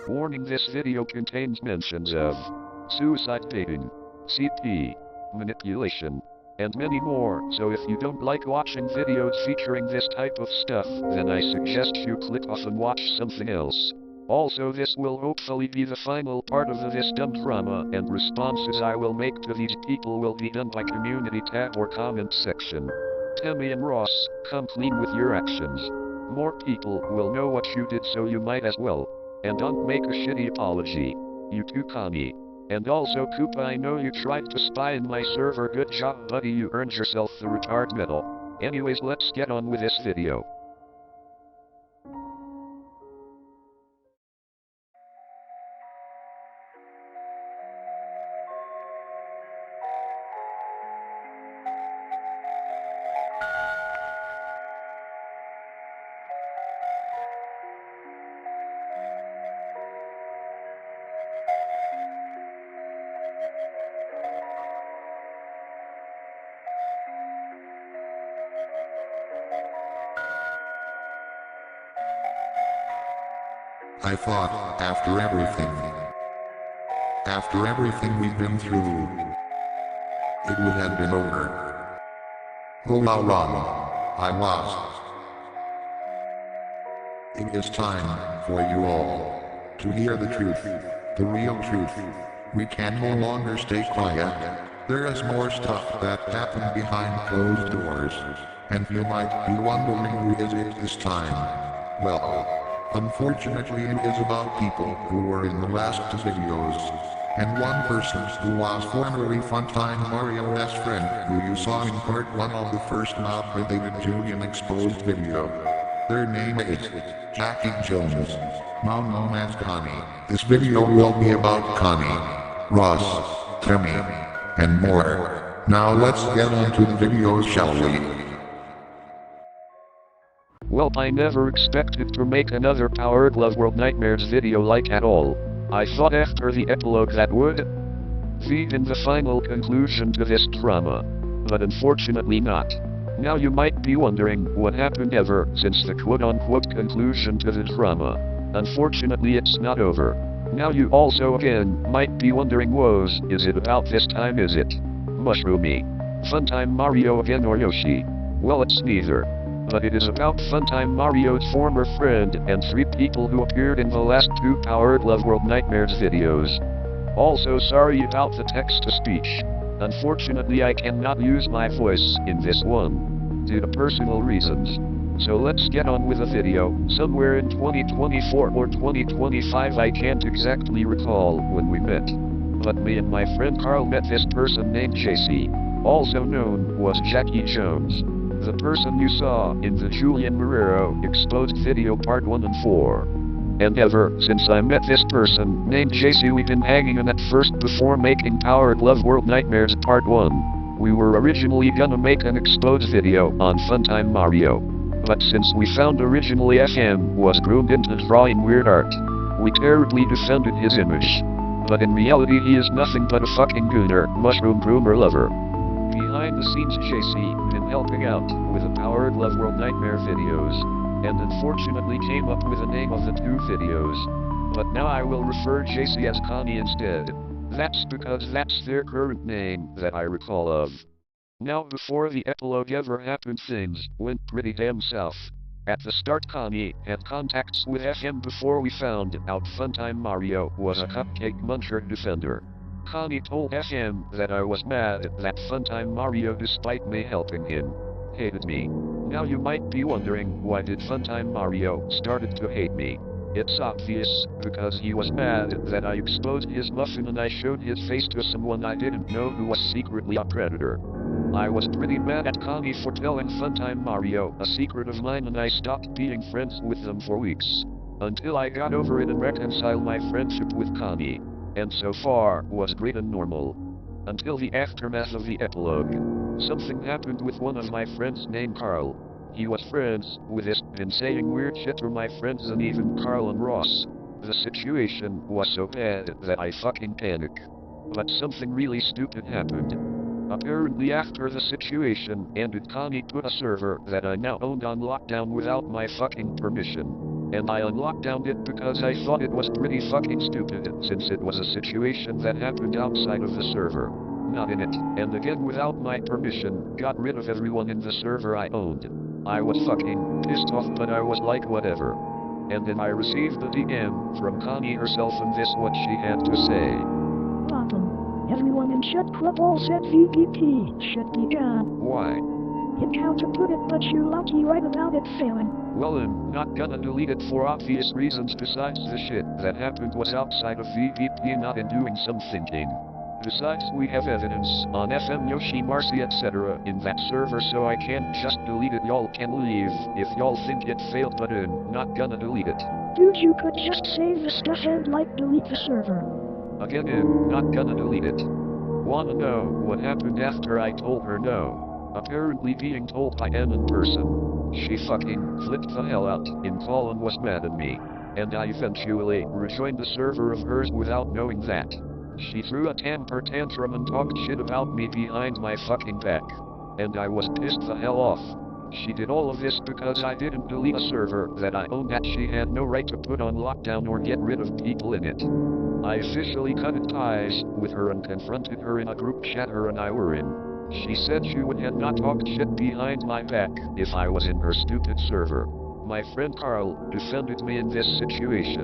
Warning: this video contains mentions of suicide dating, CP, manipulation, and many more, so if you don't like watching videos featuring this type of stuff, then I suggest you click off and watch something else. Also, this will hopefully be the final part of this dumb drama, and responses I will make to these people will be done by community tab or comment section. Tammy and Ross, come clean with your actions. More people will know what you did, so you might as well. And don't make a shitty apology. You too, Connie. And also, Koopa, I know you tried to spy in my server. Good job, buddy, you earned yourself the retard medal. Anyways, let's get on with this video. I thought, after everything we've been through, it would have been over. Oh, how wrong I was. It is time for you all to hear the truth, the real truth. We can no longer stay quiet. There is more stuff that happened behind closed doors, and you might be wondering who is it this time. Well, unfortunately, it is about people who were in the last two videos, and one person who was formerly Funtime Mario's friend who you saw in part 1 of the first mob-related Julian Exposed video. Their name is Jackie Jones, now known as Connie. This video will be about Connie, Ross, Timmy, and more. Now let's get on to the videos, shall we? Well, I never expected to make another Power Glove World Nightmares video like at all. I thought after the epilogue that would feed in the final conclusion to this drama. But unfortunately not. Now you might be wondering what happened ever since the quote-unquote conclusion to the drama. Unfortunately, it's not over. Now you also again might be wondering, woes, is it about this time? Is it Mushroomy, Funtime Mario again, or Yoshi? Well, it's neither. But it is about Funtime Mario's former friend and 3 people who appeared in the last 2 Power Glove World Nightmares videos. Also, sorry about the text-to-speech. Unfortunately, I cannot use my voice in this one, due to personal reasons. So let's get on with the video. Somewhere in 2024 or 2025, I can't exactly recall when we met. But me and my friend Carl met this person named JC, also known as Jackie Jones. The person you saw in the Julian Marrero Exposed video part 1 and 4. And ever since I met this person named JC, we've been hanging on at first before making Power Glove World Nightmares part 1. We were originally gonna make an Exposed video on Funtime Mario. But since we found originally FM was groomed into drawing weird art, we terribly defended his image. But in reality, he is nothing but a fucking gooner, mushroom groomer lover. Behind the scenes, JC been helping out with the Power Glove World Nightmare videos, and unfortunately came up with the name of the 2 videos. But now I will refer JC as Connie instead. That's because that's their current name that I recall of. Now, before the epilogue ever happened, things went pretty damn south. At the start, Connie had contacts with FM before we found out Funtime Mario was a cupcake muncher defender. Connie told FM that I was mad that Funtime Mario, despite me helping him, hated me. Now you might be wondering, why did Funtime Mario started to hate me? It's obvious, because he was mad that I exposed his muffin and I showed his face to someone I didn't know who was secretly a predator. I was pretty mad at Connie for telling Funtime Mario a secret of mine, and I stopped being friends with them for weeks. Until I got over it and reconciled my friendship with Connie. And so far was great and normal. Until the aftermath of the epilogue. Something happened with one of my friends named Carl. He was friends with this, been saying weird shit to my friends and even Carl and Ross. The situation was so bad that I fucking panicked. But something really stupid happened. Apparently after the situation ended, Connie put a server that I now owned on lockdown without my fucking permission. and I unlockdowned it because I thought it was pretty fucking stupid, since it was a situation that happened outside of the server, not in it, and again without my permission, got rid of everyone in the server I owned. I was fucking pissed off, but I was like whatever. And then I received the DM from Connie herself, and this what she had to say. Bottom. Everyone in chat club all said VPP should be gone. Why? It's how to put it, but you're lucky right about it failing. Well, I'm not gonna delete it for obvious reasons. Besides, the shit that happened was outside of VPP, not in doing some thinking. Besides, we have evidence on FM Yoshi, Marcy, etc. in that server, so I can't just delete it. Y'all can leave if y'all think it failed, but I'm not gonna delete it. Dude, you could just save the stuff and delete the server. Again, I'm not gonna delete it. Wanna know what happened after I told her no? Apparently being told by Ann in person, she fucking flipped the hell out in call and was mad at me. And I eventually rejoined the server of hers without knowing that. She threw a temper tantrum and talked shit about me behind my fucking back. And I was pissed the hell off. She did all of this because I didn't delete a server that I owned that she had no right to put on lockdown or get rid of people in it. I officially cut ties with her and confronted her in a group chat her and I were in. She said she would have not talked shit behind my back if I was in her stupid server. My friend Carl defended me in this situation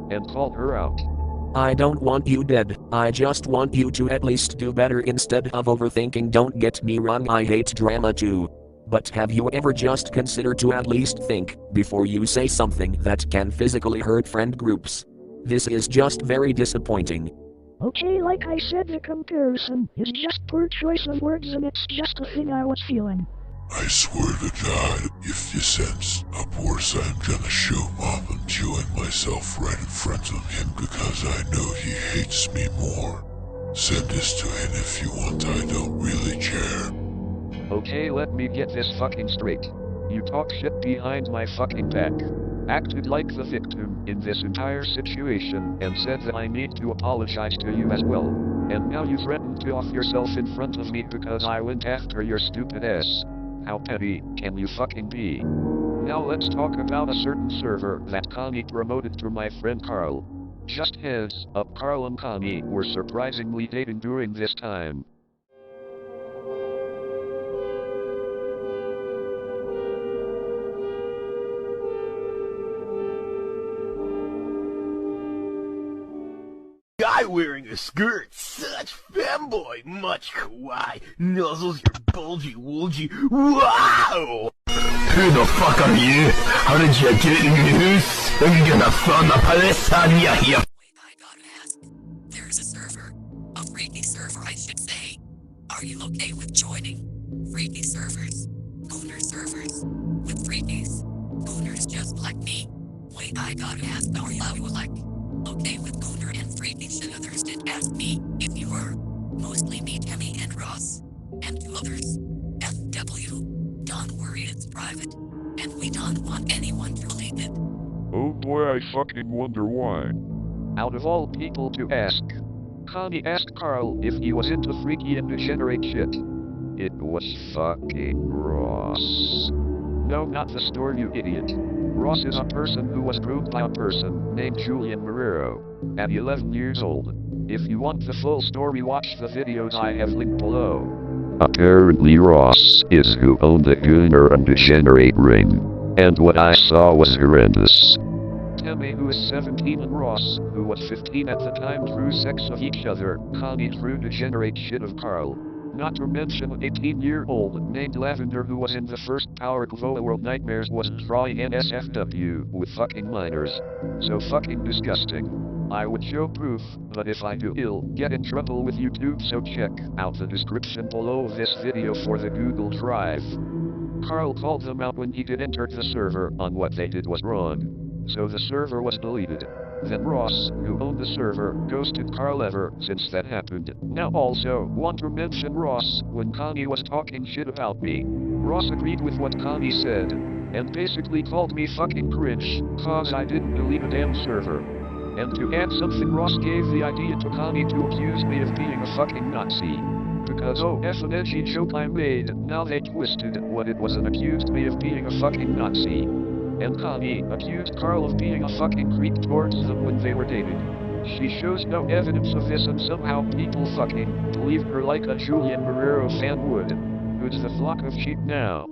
and called her out. I don't want you dead, I just want you to at least do better instead of overthinking. Don't get me wrong, I hate drama too. But have you ever just considered to at least think before you say something that can physically hurt friend groups? This is just very disappointing. Okay, like I said, the comparison is just poor choice of words, and it's just a thing I was feeling. I swear to God, if this ends up worse, I'm gonna show Mom I'm chewing myself right in front of him because I know he hates me more. Send this to him if you want, I don't really care. Okay, let me get this fucking straight. You talk shit behind my fucking back, acted like the victim in this entire situation, and said that I need to apologize to you as well. And now you threaten to off yourself in front of me because I went after your stupid ass. How petty can you fucking be? Now let's talk about a certain server that Connie promoted to my friend Carl. Just heads up, Carl and Connie were surprisingly dating during this time. Guy wearing a skirt, such femboy, much kawaii, nuzzles your bulgy woolgy, wow! Who the fuck are you? How did you get in this? I'm gonna throw the police on ya here. Wait, I gotta ask. There's a server. A freaky server, I should say. Are you okay with joining? Freaky servers. Gooner servers. With freakies. Gooners just like me. Wait, I gotta ask, are you like okay with Gooner and freaky shit? Others did ask me if you were. Mostly me, Tammy, and Ross. And 2 others. FW. Don't worry, it's private. And we don't want anyone to leak it. Oh boy, I fucking wonder why. Out of all people to ask, Connie asked Carl if he was into freaky and degenerate shit. It was fucking Ross. No, not the store, you idiot. Ross is a person who was groomed by a person named Julian Marrero at 11 years old. If you want the full story, watch the videos I have linked below. Apparently Ross is who owned the Gooner and Degenerate ring, and what I saw was horrendous. Tammy, who is 17, and Ross, who was 15 at the time, drew sex of each other. Connie drew degenerate shit of Carl. Not to mention an 18-year-old named Lavender who was in the first Power Global World Nightmares was drawing NSFW with fucking minors. So fucking disgusting. I would show proof, but if I do, I'll get in trouble with YouTube, so check out the description below this video for the Google Drive. Carl called them out when he did enter the server on what they did was wrong, so the server was deleted. Then Ross, who owned the server, ghosted Carl ever since that happened. Now also, want to mention Ross, when Connie was talking shit about me. Ross agreed with what Connie said, and basically called me fucking cringe, cause I didn't delete a damn server. And to add something, Ross gave the idea to Connie to accuse me of being a fucking Nazi. Because oh, F an edgy joke I made, now they twisted what it was and accused me of being a fucking Nazi. And Connie accused Carl of being a fucking creep towards them when they were dating. She shows no evidence of this and somehow people fucking believe her like a Julian Marrero fan would. Who's the flock of sheep now?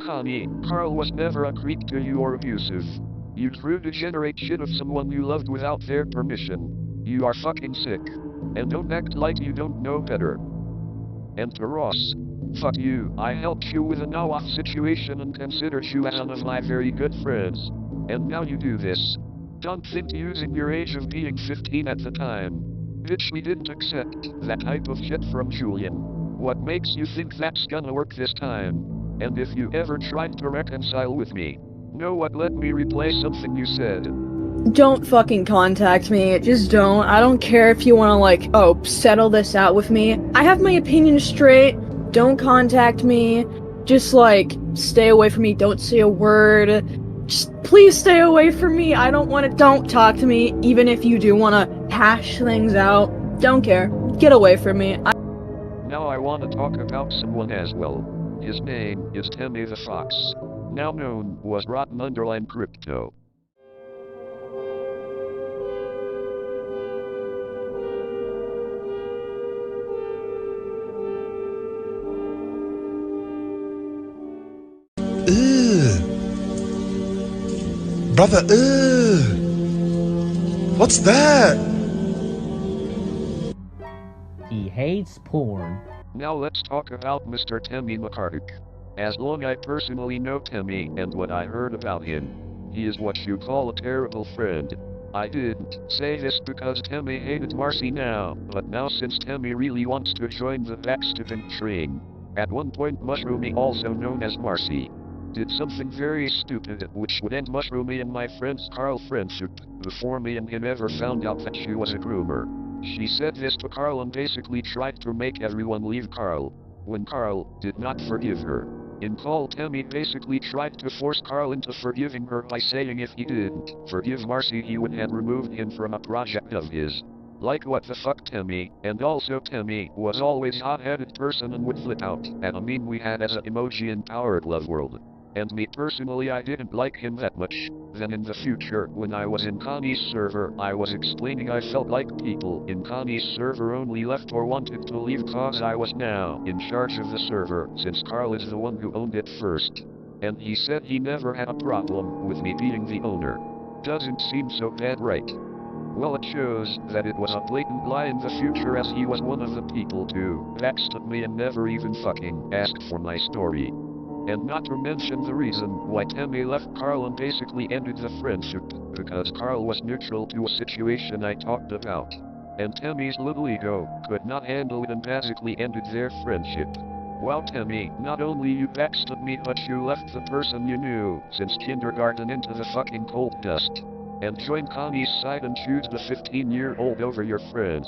Connie, Carl was never a creep to you or abusive. You threw degenerate shit of someone you loved without their permission. You are fucking sick. And don't act like you don't know better. And to Ross. Fuck you, I helped you with a Nawaf situation and considered you as one of my very good friends. And now you do this. Don't think using your age of being 15 at the time. Bitch, we didn't accept that type of shit from Julian. What makes you think that's gonna work this time? And if you ever tried to reconcile with me, know what, let me replay something you said. Don't fucking contact me. Just don't. I don't care if you wanna, like, oh, settle this out with me. I have my opinion straight. Don't contact me. Just, like, stay away from me. Don't say a word. Just please stay away from me. I don't wanna. Don't talk to me. Even if you do wanna hash things out. Don't care. Get away from me. Now I want to talk about someone as well. His name is Timmy the Fox. Now known was Rotten Underline Crypto. Brother, what's that? He hates porn. Now let's talk about Mr. Timmy McCartick. As long I personally know Timmy and what I heard about him, he is what you call a terrible friend. I didn't say this because Timmy hated Marcy now, but now since Timmy really wants to join the backstabbing train. At one point Mushroomy, also known as Marcy, did something very stupid which would end Mushroomy and my friend's Carl friendship before me and him ever found out that she was a groomer. She said this to Carl and basically tried to make everyone leave Carl, when Carl did not forgive her. In call, Timmy basically tried to force Carl into forgiving her by saying if he didn't forgive Marcy he would have removed him from a project of his. Like what the fuck, Timmy? And also Timmy was always hot-headed person and would flip out at a meme we had as an emoji in Power Glove World. And me personally, I didn't like him that much. Then in the future, when I was in Connie's server, I was explaining I felt like people in Connie's server only left or wanted to leave cause I was now in charge of the server, since Carl is the one who owned it first. And he said he never had a problem with me being the owner. Doesn't seem so bad, right? Well, it shows that it was a blatant lie in the future, as he was one of the people to backstab me and never even fucking asked for my story. And not to mention the reason why Timmy left Carl and basically ended the friendship, because Carl was neutral to a situation I talked about. And Timmy's little ego could not handle it and basically ended their friendship. Wow, Timmy, not only you backstabbed me, but you left the person you knew since kindergarten into the fucking cold dust. And joined Connie's side and choose the 15-year-old over your friends.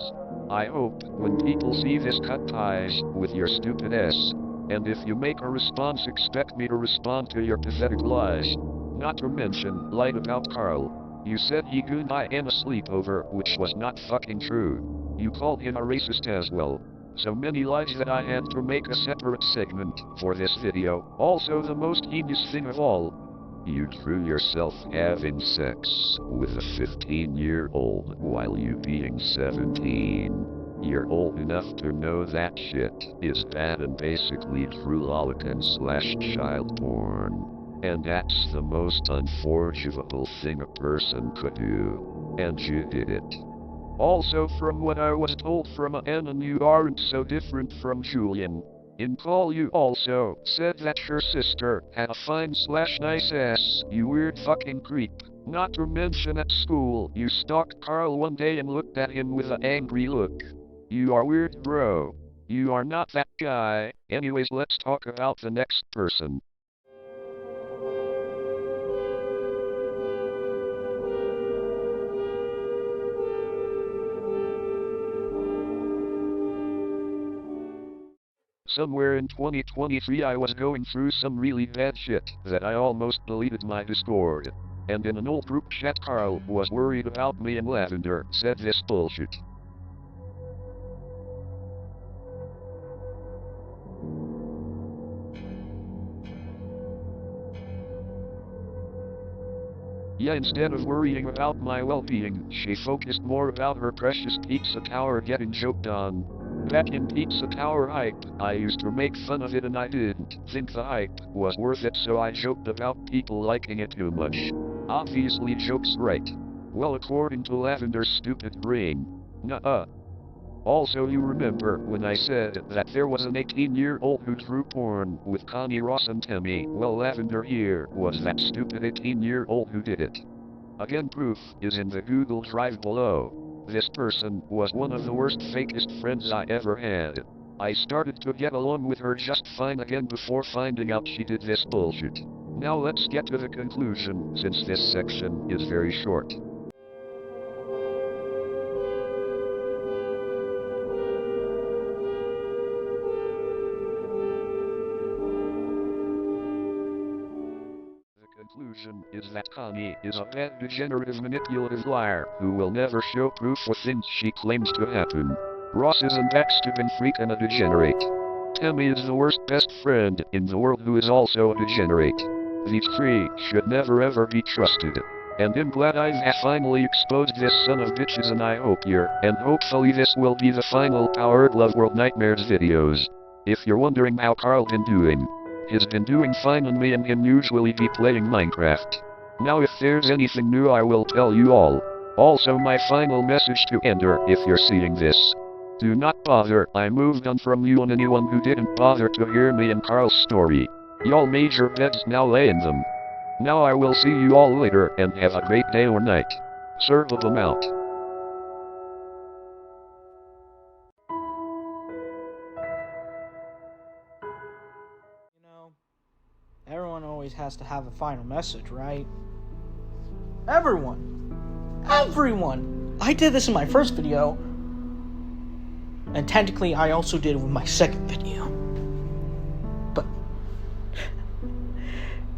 I hope when people see this, cut ties with your stupid ass. And if you make a response, expect me to respond to your pathetic lies. Not to mention, lied about Carl. You said he gooned I in a sleepover, which was not fucking true. You called him a racist as well. So many lies that I had to make a separate segment for this video. Also, the most heinous thing of all, you threw yourself having sex with a 15-year-old while you being 17. You're old enough to know that shit is bad and basically true lolican/child porn. And that's the most unforgivable thing a person could do. And you did it. Also, from what I was told from Anne, and you aren't so different from Julian. In call, you also said that your sister had a fine/nice ass, you weird fucking creep. Not to mention at school, you stalked Carl one day and looked at him with an angry look. You are weird, bro. You are not that guy. Anyways, let's talk about the next person. Somewhere in 2023 I was going through some really bad shit that I almost deleted my Discord. And in an old group chat, Carl was worried about me and Lavender said this bullshit. Yeah, instead of worrying about my well-being, she focused more about her precious pizza tower getting joked on. Back in Pizza Tower hype, I used to make fun of it and I didn't think the hype was worth it, so I joked about people liking it too much. Obviously jokes right. Well, according to Lavender's stupid brain. Nuh-uh. Also, you remember when I said that there was an 18-year-old who drew porn with Connie Ross and Timmy? Well, Lavender here was that stupid 18-year-old who did it. Again, proof is in the Google Drive below. This person was one of the worst, fakest friends I ever had. I started to get along with her just fine again before finding out she did this bullshit. Now let's get to the conclusion, since this section is very short. Conclusion is that Connie is a bad, degenerative, manipulative liar who will never show proof for things she claims to happen. Ross is an backstabbing freak and a degenerate. Timmy is the worst best friend in the world who is also a degenerate. These three should never ever be trusted. And I'm glad I've finally exposed this son of bitches, and I hope hopefully this will be the final Power Glove World Nightmares videos. If you're wondering how Carl been doing, he's been doing fine, and me and him usually be playing Minecraft. Now if there's anything new I will tell you all. Also, my final message to Ender, if you're seeing this. Do not bother, I moved on from you and anyone who didn't bother to hear me and Carl's story. Y'all made your beds, now lay in them. Now I will see you all later, and have a great day or night. Serve them out. Everyone always has to have a final message, right? Everyone! Everyone! I did this in my first video. And technically, I also did it with my second video. But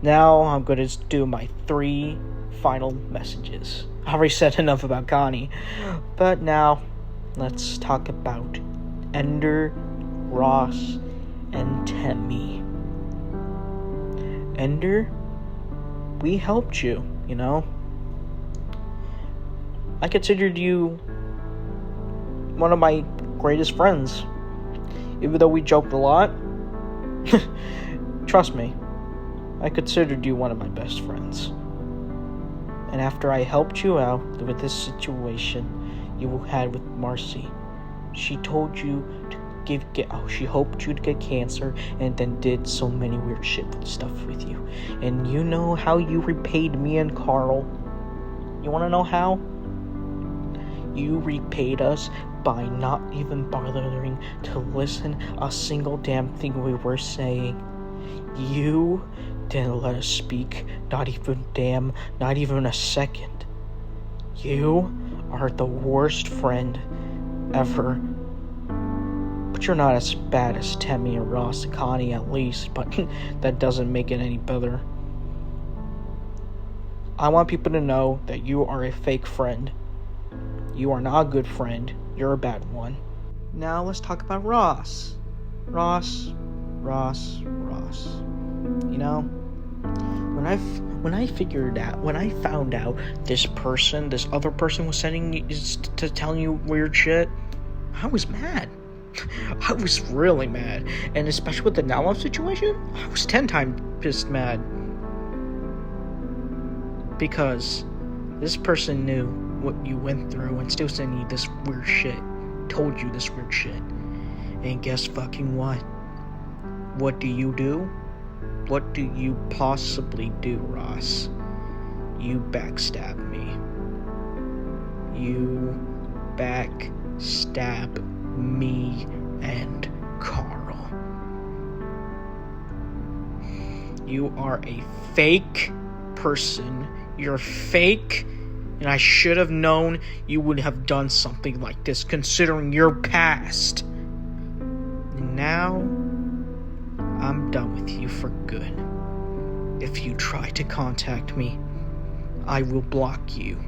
now I'm going to do my 3 final messages. I already said enough about Connie. But now, let's talk about Ender, Ross, and Timmy. Ender, we helped you, you know? I considered you one of my greatest friends. Even though we joked a lot, trust me, I considered you one of my best friends. And after I helped you out with this situation you had with Marcy, she told you to she hoped you'd get cancer, and then did so many weird stuff with you. And you know how you repaid me and Carl? You wanna know how? You repaid us by not even bothering to listen a single damn thing we were saying. You didn't let us speak, not even a second. You are the worst friend ever. But you're not as bad as Timmy or Ross and Connie, at least, but that doesn't make it any better. I want people to know that you are a fake friend. You are not a good friend. You're a bad one. Now let's talk about Ross. Ross. You know, when I found out this other person was telling you weird shit, I was mad. I was really mad. And especially with the Nala situation, I was 10 times pissed mad. Because this person knew what you went through and still sending you this weird shit. Told you this weird shit. And guess fucking what? What do you do? What do you possibly do, Ross? You backstab me. You backstab me and Carl. You are a fake person. You're fake, and I should have known you would have done something like this, considering your past. And now, I'm done with you for good. If you try to contact me, I will block you.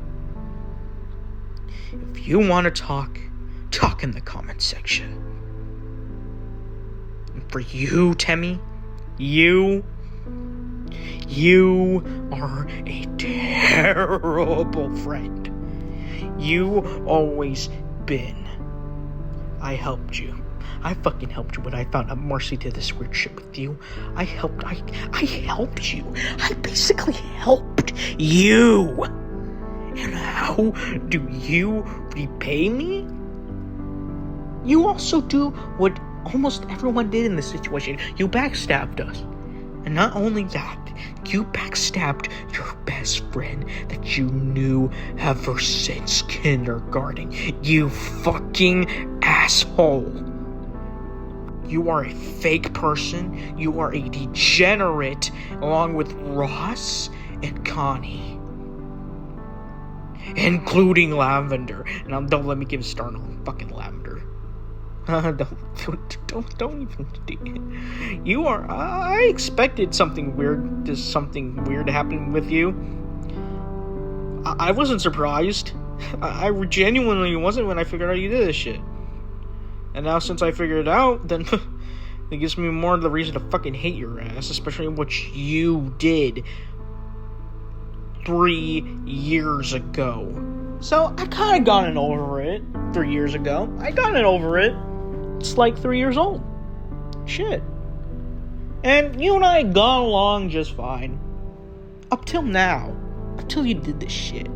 If you want to talk in the comment section. And for you, Timmy, you You are a terrible friend. You always been. I helped you. I fucking helped you when I found out Marcy did this weird shit with you. I helped you. I basically helped you. And how do you repay me? You also do what almost everyone did in this situation. You backstabbed us. And not only that, you backstabbed your best friend that you knew ever since kindergarten. You fucking asshole. You are a fake person. You are a degenerate, along with Ross and Connie. Including Lavender. And don't let me give a start on fucking Lavender. Don't even. You are. I expected something weird to happen with you. I wasn't surprised. I genuinely wasn't when I figured out you did this shit. And now since I figured it out, then it gives me more of the reason to fucking hate your ass, especially what you did 3 years ago. So I kind of gotten over it 3 years ago. I gotten over it. It's like 3 years old. Shit. And you and I got along just fine. Up till now. Up till you did this shit.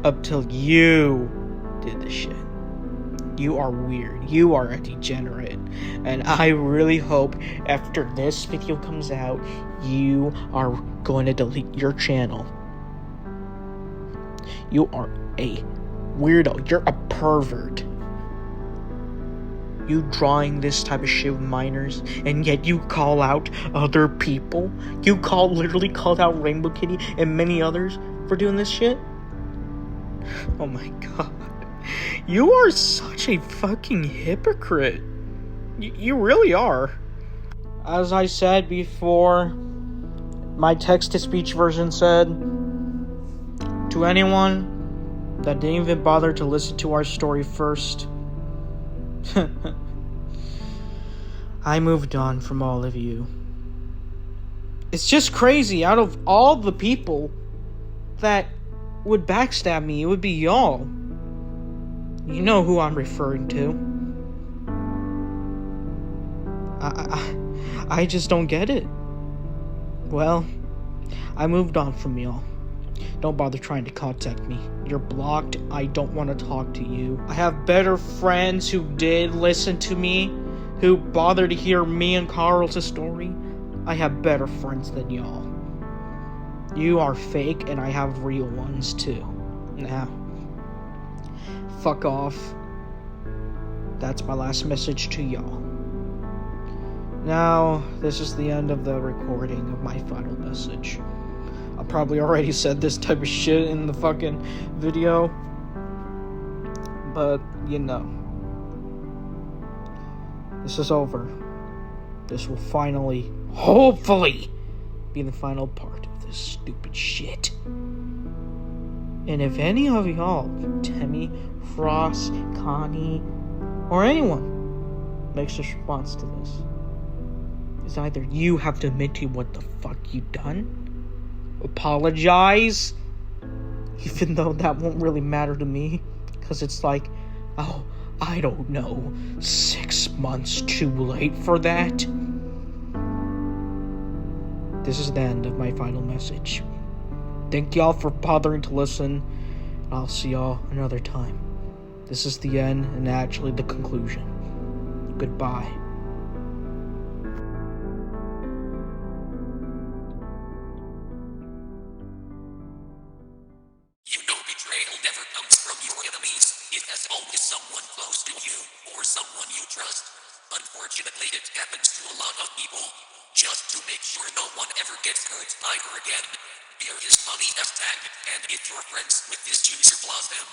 Up till you did this shit. You are weird. You are a degenerate. And I really hope after this video comes out, you are going to delete your channel. You are a weirdo. You're a pervert. You drawing this type of shit with minors, and yet you call out other people? You literally called out Rainbow Kitty and many others for doing this shit? Oh my god. You are such a fucking hypocrite. You really are. As I said before, my text-to-speech version said, to anyone that didn't even bother to listen to our story first, I moved on from all of you. It's just crazy. Out of all the people that would backstab me, it would be y'all. You know who I'm referring to. I just don't get it. Well, I moved on from y'all. Don't bother trying to contact me. You're blocked. I don't want to talk to you. I have better friends who did listen to me, who bothered to hear me and Carl's story. I have better friends than y'all. You are fake, and I have real ones too. Now, fuck off. That's my last message to y'all. Now, this is the end of the recording of my final message. I probably already said this type of shit in the fucking video, but you know, this is over. This will finally, hopefully, be the final part of this stupid shit. And if any of y'all, Temmie, Frost, Connie, or anyone makes a response to this, is either you have to admit to what the fuck you done, apologize, even though that won't really matter to me, because it's like, oh, I don't know, 6 months too late for that. This is the end of my final message. Thank y'all for bothering to listen. I'll see y'all another time. This is the end and actually the conclusion. Goodbye. You know betrayal never comes from your enemies. It has always someone close to you or someone you trust. Unfortunately, it happens to a lot of people. Just to make sure no one ever gets hurt ever again, here is Funny Hashtag, and if you're friends with this user, blast them.